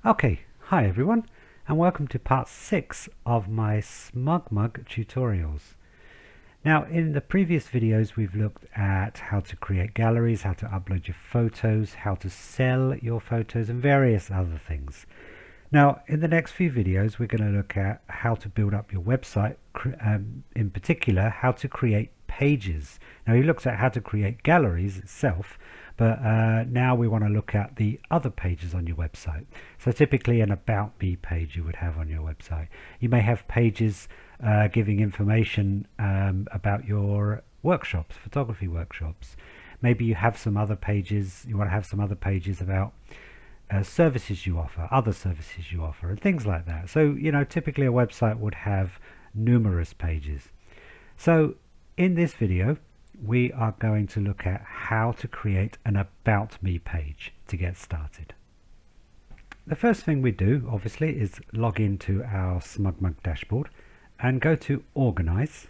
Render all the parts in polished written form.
Okay, hi everyone, and welcome to part 6 of my Smugmug tutorials. Now, in the previous videos we've looked at how to create galleries, how to upload your photos, how to sell your photos, and various other things. Now, in the next few videos we're going to look at how to build up your website, in particular how to create pages. Now, we looked at how to create galleries itself, but now we want to look at the other pages on your website. So typically an About Me page you would have on your website. You may have pages giving information about your workshops, photography workshops. Maybe you have some other pages, you want to have some other pages about services you offer, other services you offer, and things like that. So, you know, typically a website would have numerous pages. So in this video we are going to look at how to create an About Me page to get started. The first thing we do obviously is log into our Smugmug dashboard and go to Organize,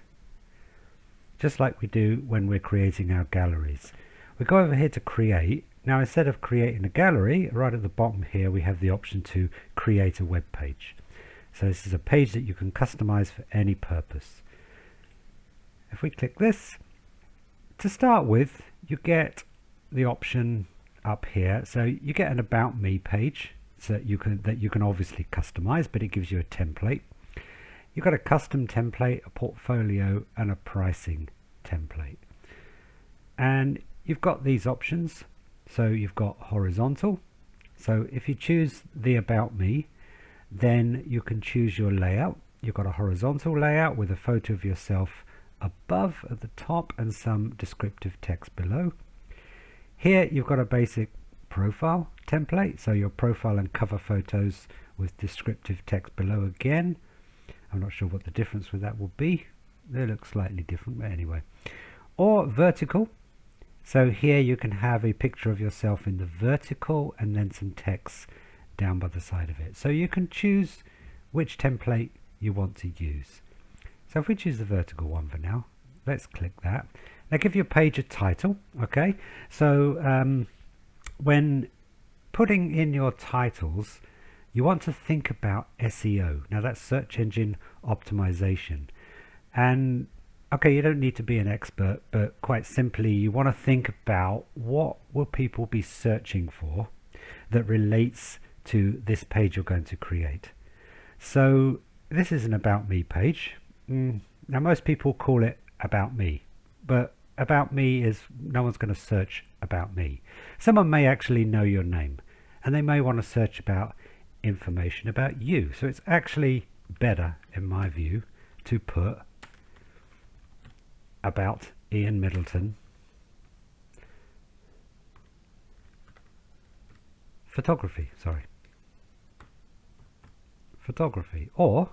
just like we do when we're creating our galleries. We go over here to Create. Now, instead of creating a gallery, right at the bottom here we have the option to create a web page. So this is a page that you can customize for any purpose. If we click this, to start with, you get the option up here. So you get an About Me page that you can obviously customize, but it gives you a template. You've got a custom template, a portfolio, and a pricing template. And you've got these options. So you've got horizontal. So if you choose the About Me, then you can choose your layout. You've got a horizontal layout with a photo of yourself above at the top and some descriptive text below. Here you've got a basic profile template, so your profile and cover photos with descriptive text below again. I'm not sure what the difference with that will be. They look slightly different, but anyway. Or vertical. So here you can have a picture of yourself in the vertical and then some text down by the side of it. So you can choose which template you want to use. So if we choose the vertical one for now, let's click that. Now give your page a title, okay? So when putting in your titles, you want to think about SEO. Now that's search engine optimization. And okay, you don't need to be an expert, but quite simply you want to think about what will people be searching for that relates to this page you're going to create. So this is an About Me page. Now most people call it About Me, but About Me is, no one's going to search About Me. Someone may actually know your name and they may want to search about information about you. So it's actually better, in my view, to put About Ian Middleton photography, or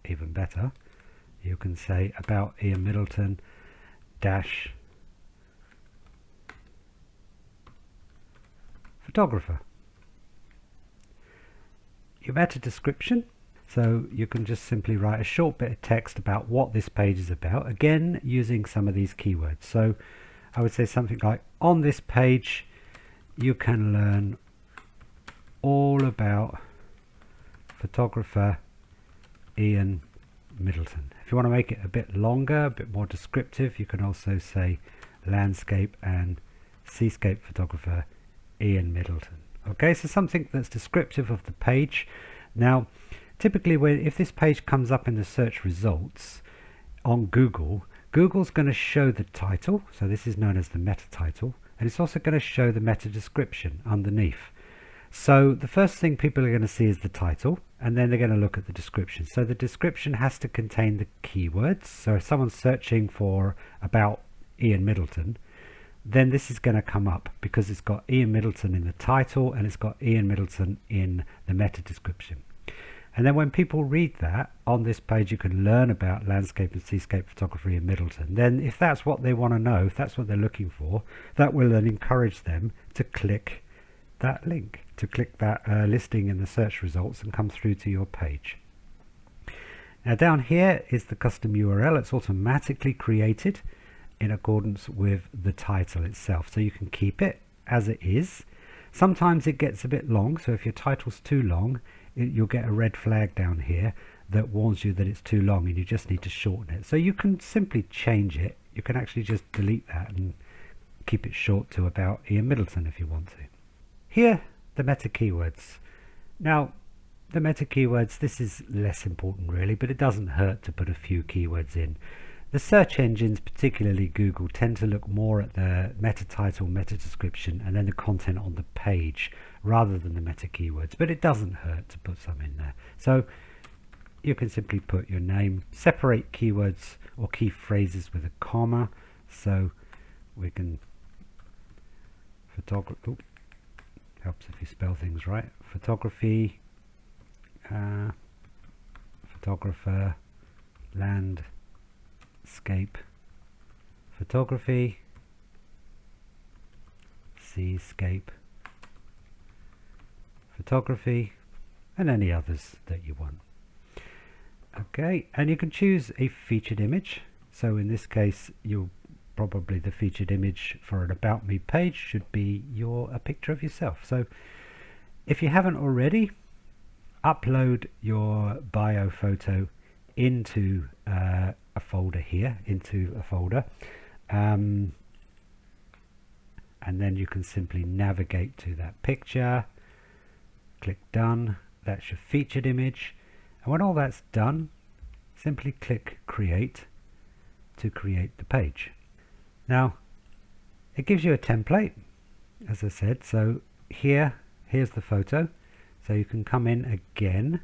even better, you can say About Ian Middleton dash photographer. Your meta description, so you can just simply write a short bit of text about what this page is about, again using some of these keywords. So I would say something like, on this page you can learn all about photographer Ian Middleton. If you want to make it a bit longer, a bit more descriptive, you can also say landscape and seascape photographer Ian Middleton. Okay, so something that's descriptive of the page. Now typically if this page comes up in the search results on Google, Google's going to show the title, so this is known as the meta title, and it's also going to show the meta description underneath. So the first thing people are going to see is the title, and then they're going to look at the description. So the description has to contain the keywords. So if someone's searching for About Ian Middleton, then this is going to come up because it's got Ian Middleton in the title and it's got Ian Middleton in the meta description. And then when people read that on this page, you can learn about landscape and seascape photography in Middleton. Then if that's what they want to know, if that's what they're looking for, that will then encourage them to click that link, to click that listing in the search results and come through to your page. Now down here is the custom URL. It's automatically created in accordance with the title itself, so you can keep it as it is. Sometimes it gets a bit long, so if your title's too long, you'll get a red flag down here that warns you that it's too long and you just need to shorten it. So you can simply change it. You can actually just delete that and keep it short to about Ian Middleton if you want to. Here, the meta keywords. Now, the meta keywords, this is less important really, but it doesn't hurt to put a few keywords in. The search engines, particularly Google, tend to look more at the meta title, meta description, and then the content on the page rather than the meta keywords, but it doesn't hurt to put some in there. So you can simply put your name, separate keywords or key phrases with a comma, so we can photography, helps if you spell things right, photography, photographer, landscape, photography, seascape, photography, and any others that you want. Okay, and you can choose a featured image. So in this case, probably the featured image for an About Me page should be a picture of yourself. So if you haven't already, upload your bio photo into a folder here, and then you can simply navigate to that picture, click done. That's your featured image, and when all that's done, simply click create to create the page. Now it gives you a template, as I said. So here's the photo, so you can come in again.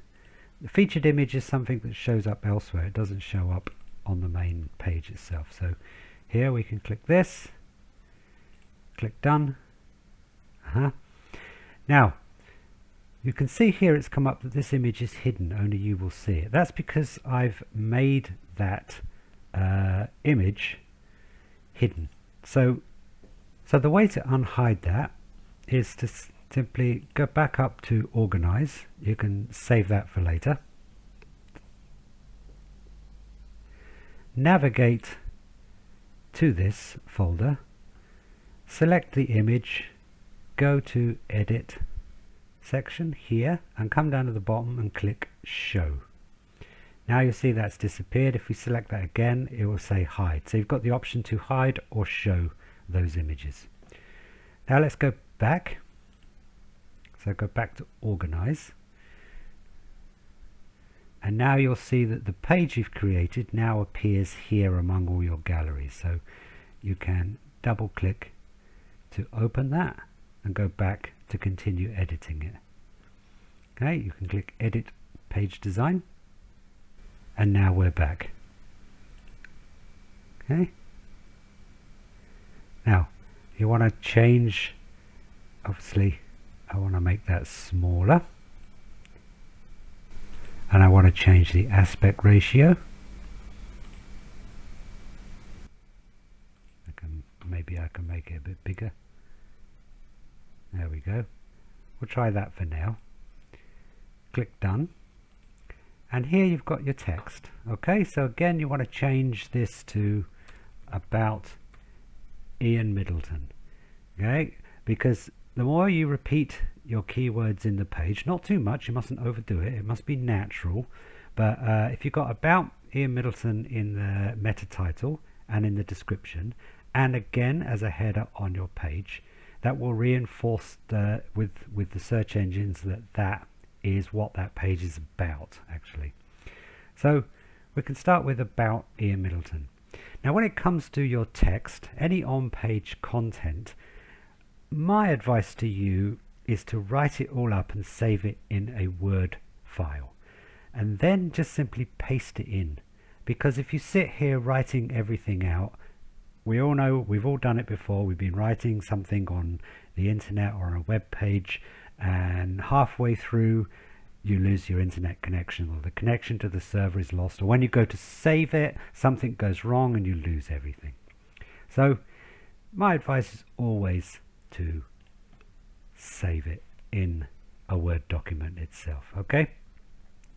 The featured image is something that shows up elsewhere. It doesn't show up on the main page itself. So here we can click this, click done. Now you can see here it's come up that this image is hidden, only you will see it. That's because I've made that image hidden. So the way to unhide that is to simply go back up to organize. You can save that for later. Navigate to this folder, select the image, go to edit section here and come down to the bottom and click show. Now you see that's disappeared. If we select that again, it will say hide. So you've got the option to hide or show those images. Now let's go back. So go back to organize. And now you'll see that the page you've created now appears here among all your galleries. So you can double click to open that and go back to continue editing it. Okay, you can click edit page design. And now we're back. Okay. Now, you want to change, obviously, I want to make that smaller. And I want to change the aspect ratio. Maybe I can make it a bit bigger. There we go. We'll try that for now. Click done. And here you've got your text. Okay, so again you want to change this to About Ian Middleton. Okay, because the more you repeat your keywords in the page, not too much, you mustn't overdo it, it must be natural, but if you've got About Ian Middleton in the meta title and in the description, and again as a header on your page, that will reinforce with the search engines that is what that page is about actually. So we can start with About Ian Middleton. Now when it comes to your text, any on-page content, my advice to you is to write it all up and save it in a Word file and then just simply paste it in, because if you sit here writing everything out, we all know, we've all done it before, we've been writing something on the internet or on a web page, and halfway through you lose your internet connection, or the connection to the server is lost, or when you go to save it something goes wrong and you lose everything. So my advice is always to save it in a Word document itself. Okay,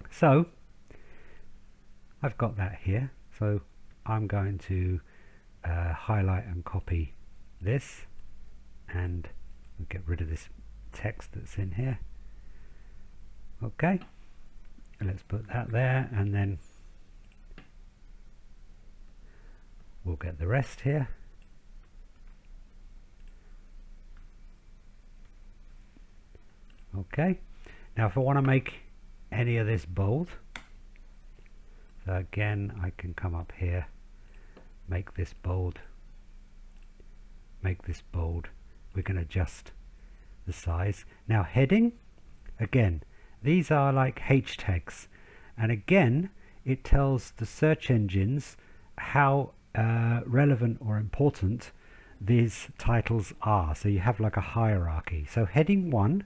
so I've got that here, so I'm going to highlight and copy this and get rid of this text that's in here. Okay, let's put that there, and then we'll get the rest here. Okay, now if I want to make any of this bold, so again I can come up here, make this bold, make this bold. We can adjust the size. Now heading, again, these are like H tags, and again it tells the search engines how relevant or important these titles are. So you have like a hierarchy. So heading 1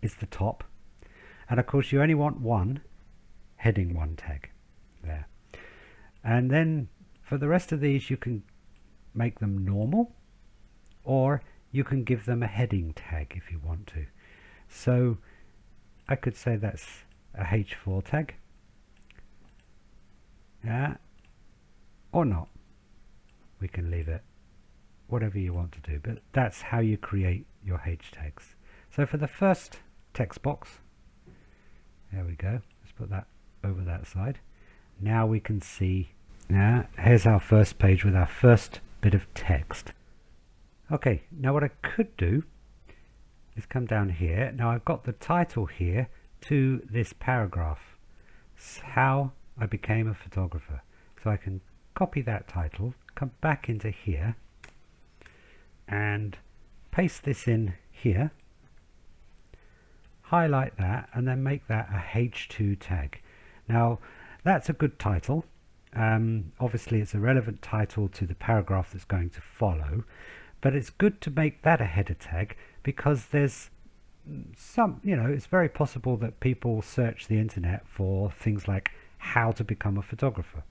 is the top, and of course you only want one heading 1 tag there. And then for the rest of these you can make them normal, or you can give them a heading tag if you want to. So I could say that's a H4 tag, yeah, or not. We can leave it whatever you want to do, but that's how you create your H tags. So for the first text box, there we go, let's put that over that side. Now we can see, now here's our first page with our first bit of text. Okay, now what I could do is come down here. Now I've got the title here to this paragraph, how I became a photographer. So I can copy that title, come back into here and paste this in here, highlight that, and then make that a H2 tag. Now that's a good title. Obviously it's a relevant title to the paragraph that's going to follow, but it's good to make that a header tag, because there's some, you know, it's very possible that people search the internet for things like how to become a photographer.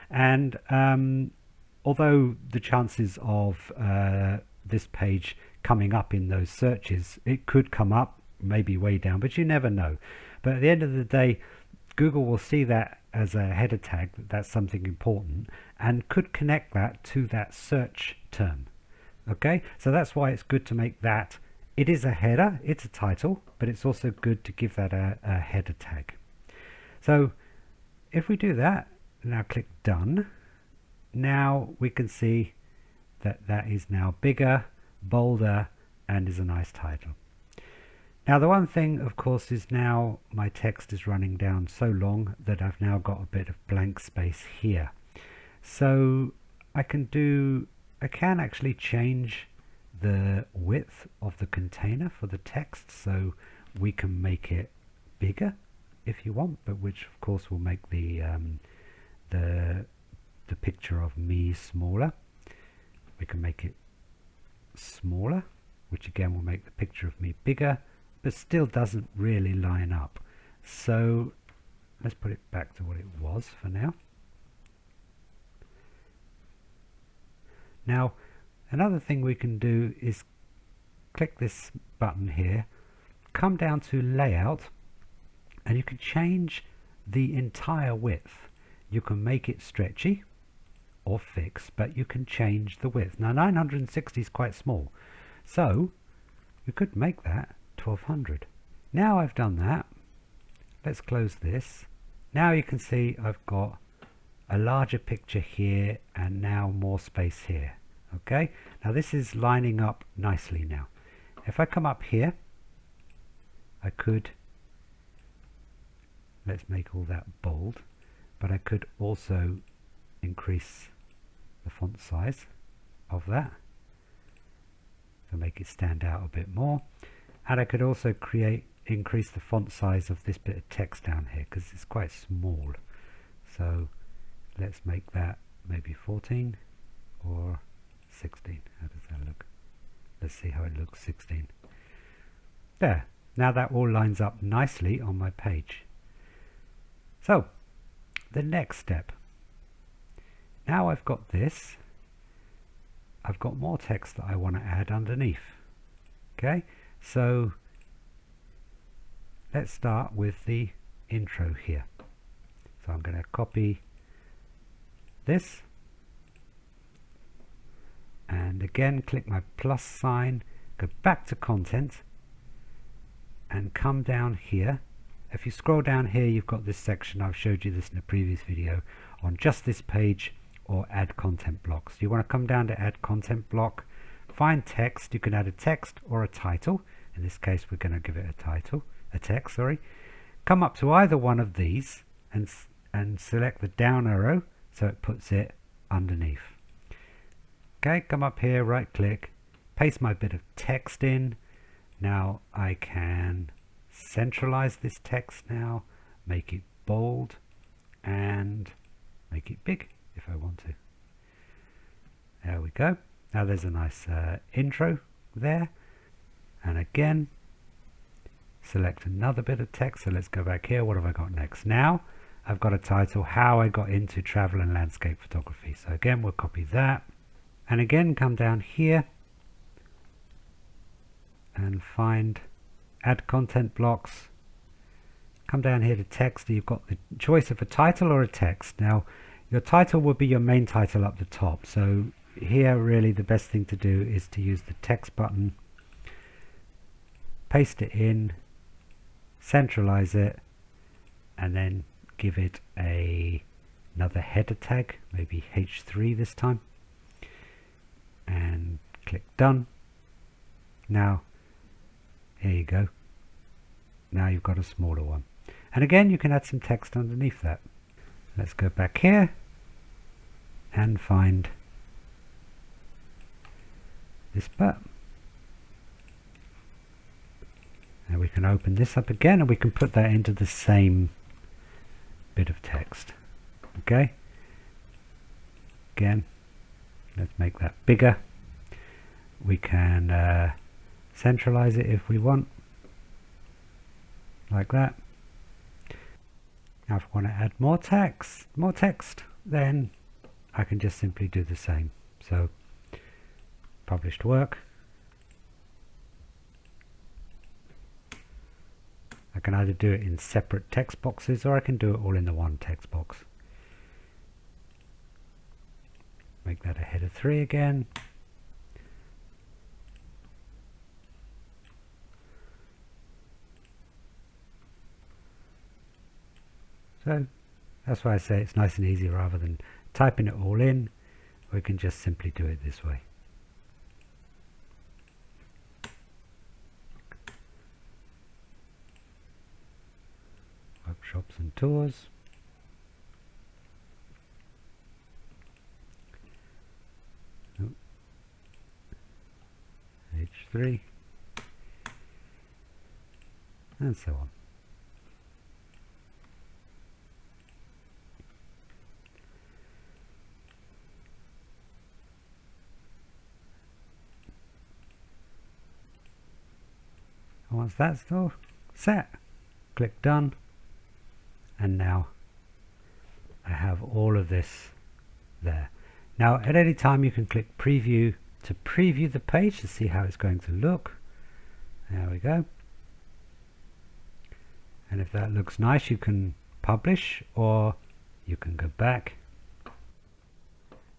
And although the chances of this page coming up in those searches, it could come up, maybe way down, but you never know. But at the end of the day, Google will see that as a header tag, that's something important, and could connect that to that search term. Okay, so that's why it's good to make that, it is a header, it's a title, but it's also good to give that a header tag. So if we do that, now click done, now we can see that that is now bigger, bolder, and is a nice title. Now the one thing, of course, is now my text is running down so long that I've now got a bit of blank space here. So I can actually change the width of the container for the text, so we can make it bigger if you want, but which of course will make the picture of me smaller. We can make it smaller, which again will make the picture of me bigger, but still doesn't really line up. So let's put it back to what it was for now. Now another thing we can do is click this button here, come down to layout, and you can change the entire width. You can make it stretchy or fixed, but you can change the width. Now 960 is quite small, so we could make that 1200. Now I've done that, let's close this. Now you can see I've got a larger picture here and now more space here. Okay, now this is lining up nicely now. If I come up here, I could, let's make all that bold, but I could also increase the font size of that to make it stand out a bit more, and I could also increase the font size of this bit of text down here because it's quite small. So let's make that maybe 14 or 16. How does that look? Let's see how it looks. 16. There. Now that all lines up nicely on my page. So the next step. Now I've got this. I've got more text that I want to add underneath. Okay, so let's start with the intro here. So I'm going to copy this, and again click my plus sign, go back to content, and come down here. If you scroll down here, you've got this section. I've showed you this in a previous video on just this page or add content blocks. You want to come down to add content block, find text. You can add a text or a title. In this case, we're going to give it a title, a text, sorry. Come up to either one of these and select the down arrow so it puts it underneath. Okay, come up here, right click, paste my bit of text in. Now I can centralize this text now, make it bold and make it big if I want to. There we go. Now there's a nice intro there, and again select another bit of text. So let's go back here. What have I got next? Now I've got a title, how I got into travel and landscape photography. So again, we'll copy that and again come down here and find add content blocks. Come down here to text. You've got the choice of a title or a text. Now your title will be your main title up the top. So here really the best thing to do is to use the text button, paste it in, centralize it, and then give it another header tag, maybe H3 this time, and click done. Now here you go. Now you've got a smaller one, and again you can add some text underneath that. Let's go back here and find this button. Now we can open this up again and we can put that into the same bit of text. Okay, again let's make that bigger. We can centralize it if we want, like that. Now if I want to add more text, then I can just simply do the same. So published work. I can either do it in separate text boxes or I can do it all in the one text box. Make that a header 3 again. So that's why I say it's nice and easy. Rather than typing it all in, we can just simply do it this way. Workshops and tours. Oh. H3 and so on. And once that's all set, click done, and now I have all of this there. Now at any time you can click preview to preview the page to see how it's going to look. There we go. And if that looks nice, you can publish or you can go back.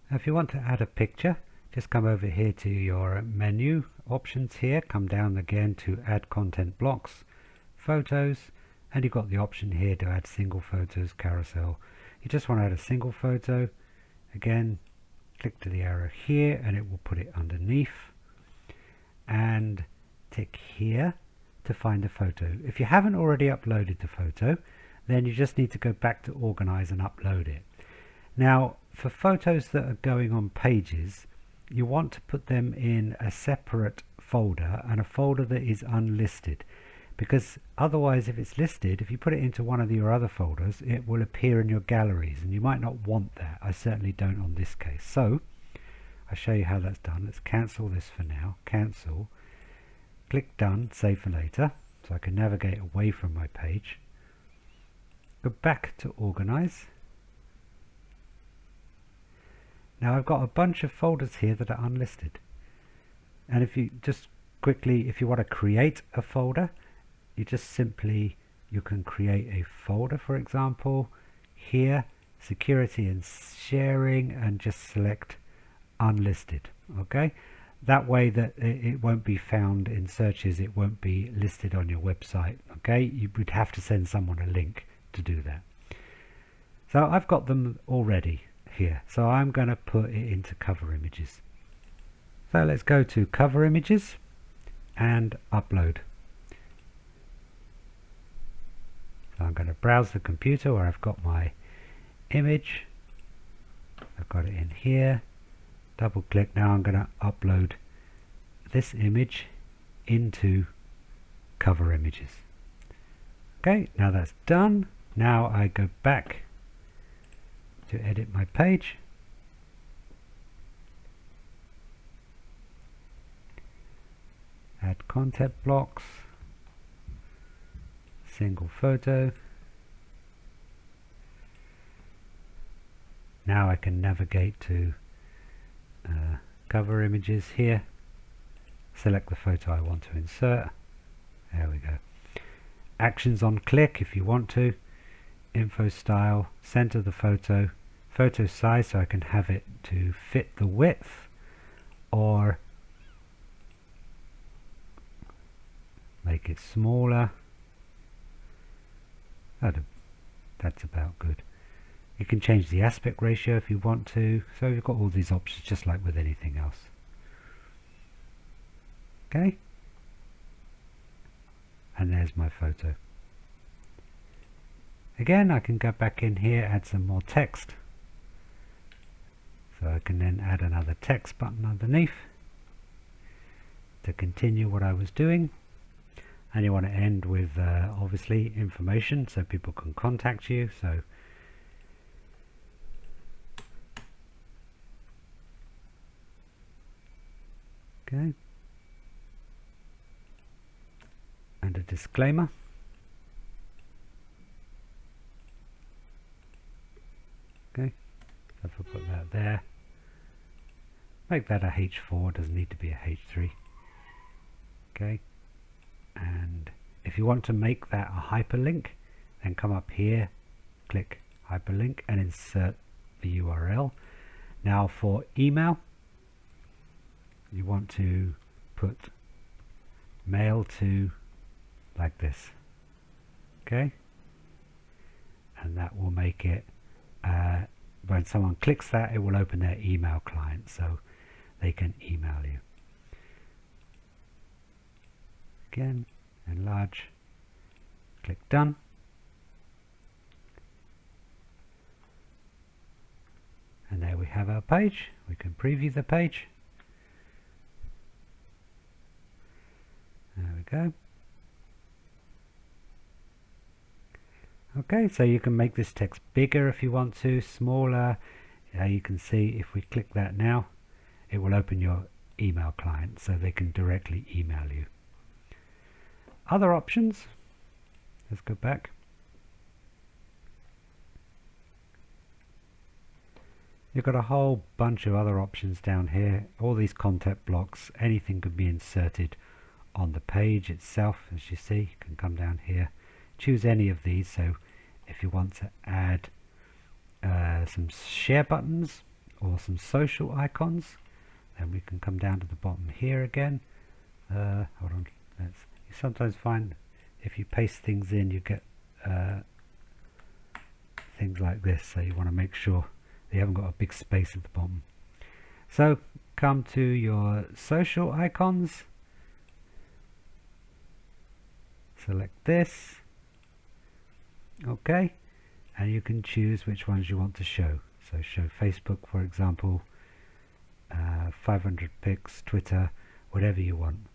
Now if you want to add a picture, just come over here to your menu options here, come down again to add content blocks, photos, and you've got the option here to add single photos, carousel. You just want to add a single photo. Again, click to the arrow here and it will put it underneath, and tick here to find the photo. If you haven't already uploaded the photo, then you just need to go back to organize and upload it. Now for photos that are going on pages, you want to put them in a separate folder, and a folder that is unlisted, because otherwise if it's listed, if you put it into one of your other folders, it will appear in your galleries and you might not want that. I certainly don't on this case. So I'll show you how that's done. Let's cancel this for now. Cancel, click done, save for later, so I can navigate away from my page. Go back to organize. Now I've got a bunch of folders here that are unlisted, and if you just quickly, if you want to create a folder, you just simply, you can create a folder, for example here, security and sharing, and just select unlisted. Okay, that way that it won't be found in searches, it won't be listed on your website. Okay, you would have to send someone a link to do that. So I've got them already here, so I'm going to put it into cover images. So let's go to cover images and upload. So I'm going to browse the computer where I've got my image. I've got it in here. Double click. Now I'm going to upload this image into cover images. Okay, now that's done. Now I go back to edit my page. Add content blocks. Single photo. Now I can navigate to cover images here. Select the photo I want to insert. There we go. Actions on click if you want to. Info style, center the photo, photo size so I can have it to fit the width, or make it smaller. That's about good. You can change the aspect ratio if you want to. So you've got all these options just like with anything else. Okay. And there's my photo. Again, I can go back in here, add some more text. So I can then add another text button underneath to continue what I was doing. And you want to end with obviously information so people can contact you. So okay, and a disclaimer. Okay, so if I put that there, make that a H4, doesn't need to be a H3. Okay, and if you want to make that a hyperlink, then come up here, click hyperlink and insert the URL. Now for email, you want to put mail to like this. Okay, and that will make it when someone clicks that, it will open their email client so they can email you. Again, enlarge, click done. And there we have our page. We can preview the page. There we go. Okay, so you can make this text bigger if you want to, smaller. You can see if we click that now, it will open your email client so they can directly email you. Other options, let's go back. You've got a whole bunch of other options down here. All these content blocks, anything can be inserted on the page itself. As you see, you can come down here, choose any of these. So if you want to add some share buttons or some social icons, then we can come down to the bottom here again. Hold on, you sometimes find if you paste things in, you get things like this, so you want to make sure you haven't got a big space at the bottom. So come to your social icons, select this, okay, and you can choose which ones you want to show. So show Facebook, for example, 500 pics, Twitter, whatever you want.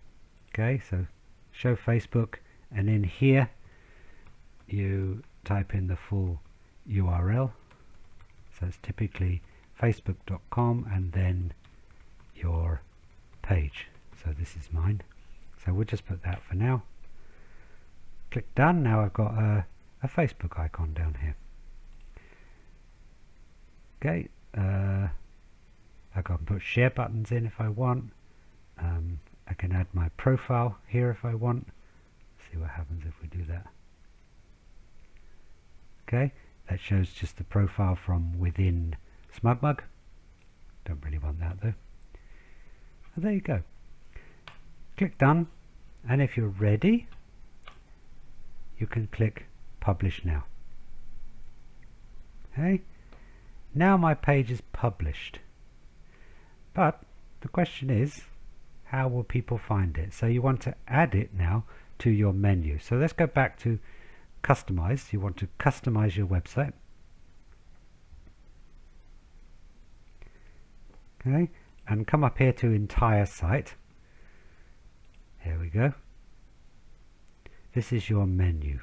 Okay, so show Facebook, and in here you type in the full URL. So it's typically facebook.com and then your page. So this is mine. So we'll just put that for now. Click done. Now I've got a Facebook icon down here. Okay, I can put share buttons in if I want. I can add my profile here if I want. See what happens if we do that. Okay, that shows just the profile from within Smugmug. Don't really want that though. There you go. Click done, and if you're ready you can click publish now. Okay, now my page is published, but the question is, how will people find it? So you want to add it now to your menu. So let's go back to customize. You want to customize your website. Okay, and come up here to entire site. Here we go. This is your menu.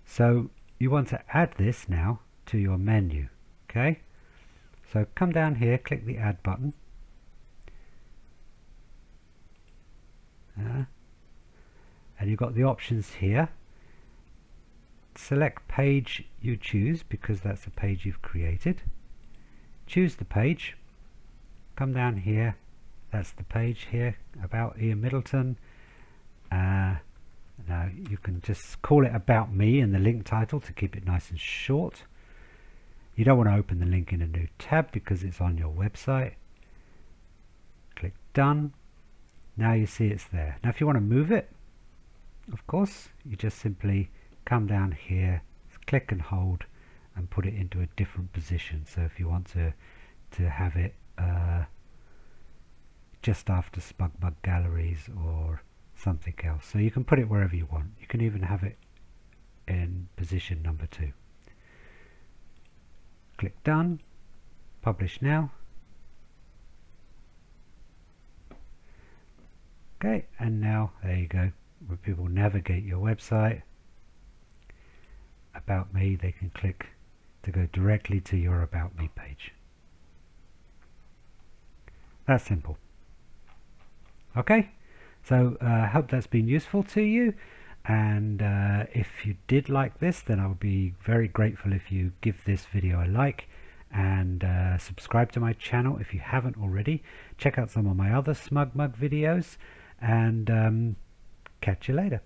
So you want to add this now to your menu. Okay, so come down here, click the add button. And you've got the options here. Select page you choose, because that's the page you've created. Choose the page. Come down here, that's the page here, about Ian Middleton. Now you can just call it about me in the link title to keep it nice and short. You don't want to open the link in a new tab because it's on your website. Click done. Now you see it's there. Now if you want to move it, of course, you just simply come down here, click and hold, and put it into a different position. So if you want to have it just after Smugmug galleries or something else, so you can put it wherever you want. You can even have it in position number 2. Click done, publish now. Okay, and now there you go. When people navigate your website, about me, they can click to go directly to your about me page. That's simple. Okay, so I hope that's been useful to you, and if you did like this, then I would be very grateful if you give this video a like and subscribe to my channel if you haven't already. Check out some of my other Smugmug videos, and catch you later.